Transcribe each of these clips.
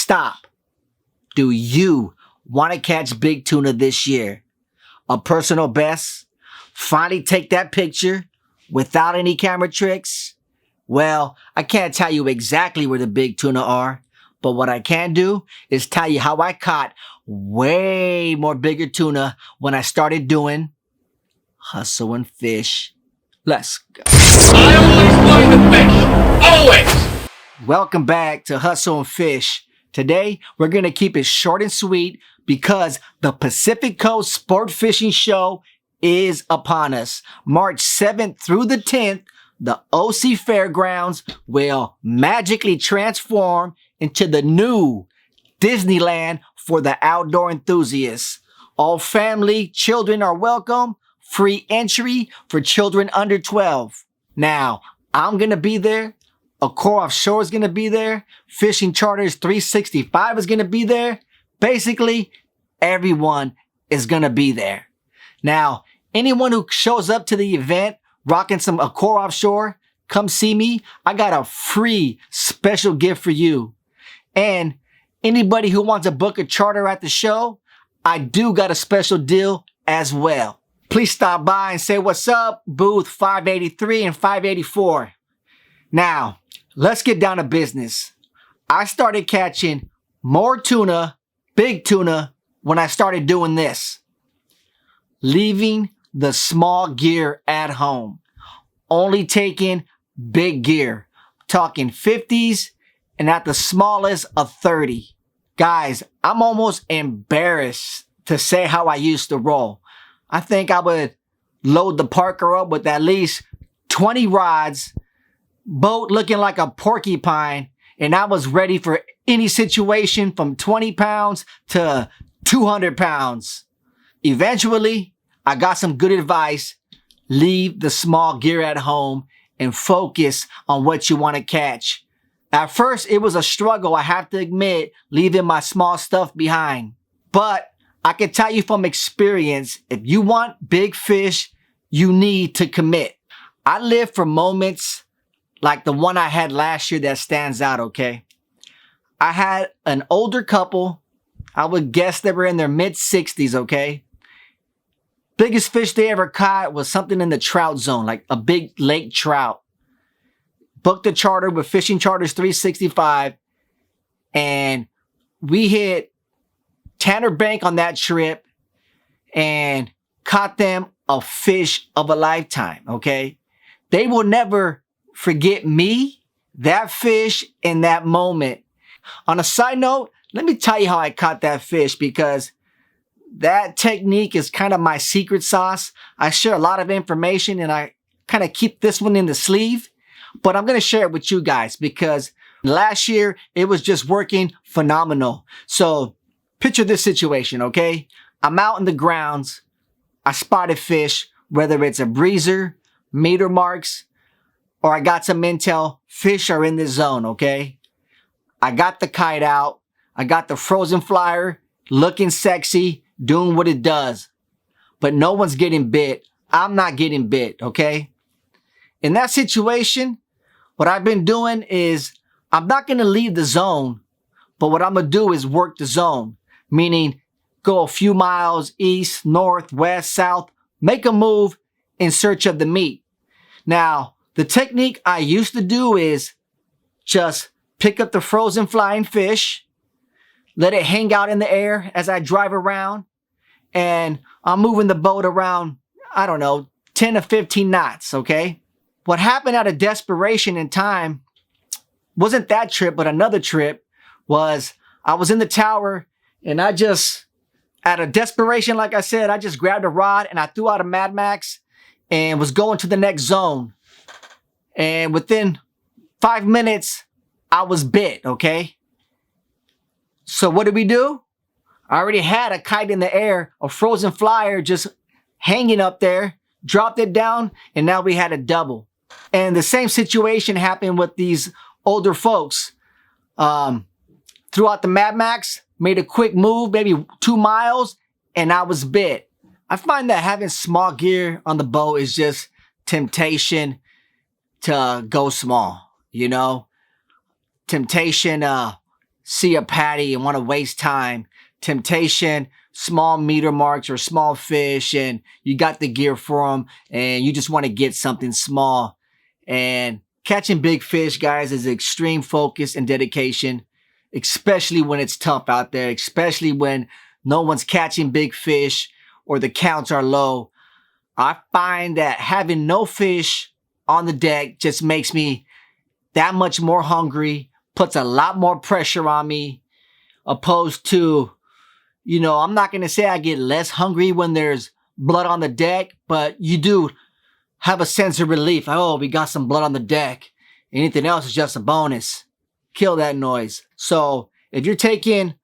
stop. Do you want to catch big tuna this year? A personal best? Finally take that picture without any camera tricks? Well, I can't tell you exactly where the big tuna are, but what I can do is tell you how I caught way more bigger tuna when I started doing hustle and fish. Let's go. I always find the fish. Always. Welcome back to Hustle and Fish. Today, we're going to keep it short and sweet because the Pacific Coast Sport Fishing Show is upon us. March 7th through the 10th, the OC Fairgrounds will magically transform into the new Disneyland for the outdoor enthusiasts. All family, children are welcome. Free entry for children under 12. Now, I'm going to be there. Accor Offshore is going to be there. Fishing Charters 365 is going to be there. Basically, everyone is going to be there. Now, anyone who shows up to the event rocking some Accor Offshore, come see me. I got a free special gift for you. And anybody who wants to book a charter at the show, I do got a special deal as well. Please stop by and say what's up, booth 583 and 584. Now, let's get down to business. I started catching more tuna, big tuna, when I started doing this. Leaving the small gear at home. Only taking big gear. Talking 50s and at the smallest a 30. Guys, I'm almost embarrassed to say how I used to roll. I think I would load the Parker up with at least 20 rods, boat looking like a porcupine, and I was ready for any situation from 20 pounds to 200 pounds. Eventually, I got some good advice. Leave the small gear at home and focus on what you want to catch. At first, it was a struggle, I have to admit, leaving my small stuff behind. But I can tell you from experience, if you want big fish, you need to commit. I live for moments like the one I had last year that stands out, okay? I had an older couple. I would guess they were in their mid-60s, okay? Biggest fish they ever caught was something in the trout zone, like a big lake trout. Booked a charter with Fishing Charters 365, and we hit Tanner Bank on that trip and caught them a fish of a lifetime, okay? They will never forget me, that fish, in that moment. On a side note, let me tell you how I caught that fish because that technique is kind of my secret sauce. I share a lot of information and I kind of keep this one in the sleeve, but I'm going to share it with you guys because last year it was just working phenomenal. So picture this situation, okay? I'm out in the grounds. I spotted fish, whether it's a breezer, meter marks, or I got some intel. Fish are in the zone, okay? I got the kite out. I got the frozen flyer, looking sexy, doing what it does. But no one's getting bit. I'm not getting bit, okay? In that situation, what I've been doing is I'm not going to leave the zone, but what I'm going to do is work the zone. Meaning go a few miles east, north, west, south, make a move in search of the meat. Now, the technique I used to do is just pick up the frozen flying fish, let it hang out in the air as I drive around, and I'm moving the boat around, I don't know, 10 to 15 knots, okay? What happened out of desperation in time wasn't that trip, but another trip was I was in the tower and I just, out of desperation, like I said, I just grabbed a rod and I threw out a Mad Max and was going to the next zone. And within 5 minutes, I was bit, okay? So what did we do? I already had a kite in the air, a frozen flyer just hanging up there, dropped it down, and now we had a double. And the same situation happened with these older folks. Threw out the Mad Max, made a quick move, maybe 2 miles, and I was bit. I find that having small gear on the boat is just temptation to go small, you know? Temptation see a patty and want to waste time. Temptation, small meter marks or small fish, and you got the gear for them, and you just want to get something small. And catching big fish, guys, is extreme focus and dedication, especially when it's tough out there, especially when no one's catching big fish or the counts are low. I find that having no fish on the deck just makes me that much more hungry, puts a lot more pressure on me, opposed to, you know, I'm not going to say I get less hungry when there's blood on the deck, but you do have a sense of relief. Like, oh, we got some blood on the deck. Anything else is just a bonus. Kill that noise. So if you're taking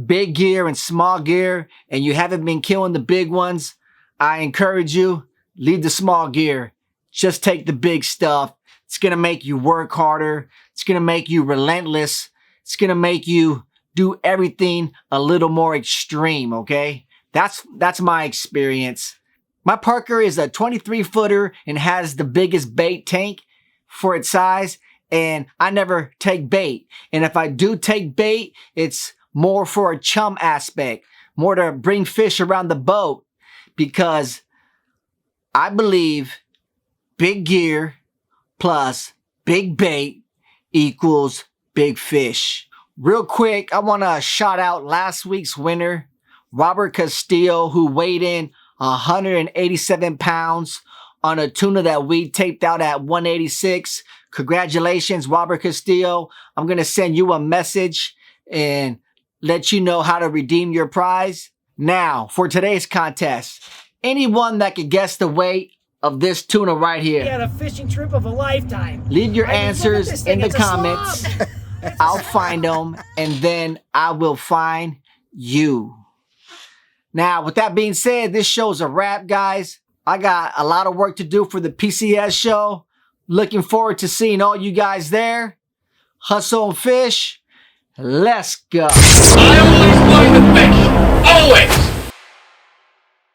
big gear and small gear and you haven't been killing the big ones, I encourage you, leave the small gear. Just take the big stuff. It's going to make you work harder. It's going to make you relentless. It's going to make you do everything a little more extreme, okay? That's my experience. My Parker is a 23-footer and has the biggest bait tank for its size, and I never take bait. And if I do take bait, it's more for a chum aspect, more to bring fish around the boat, because I believe big gear plus big bait equals big fish. Real quick, I want to shout out last week's winner, Robert Castillo, who weighed in 187 pounds on a tuna that we taped out at 186. Congratulations, Robert Castillo. I'm going to send you a message and let you know how to redeem your prize. Now, for today's contest, anyone that could guess the weight of this tuna right here. Yeah, the fishing trip of a lifetime. Leave your answers in the comments. I'll find them, and then I will find you. Now, with that being said, this show's a wrap, guys. I got a lot of work to do for the PCS show. Looking forward to seeing all you guys there. Hustle and fish. Let's go. I always love the fish. Always.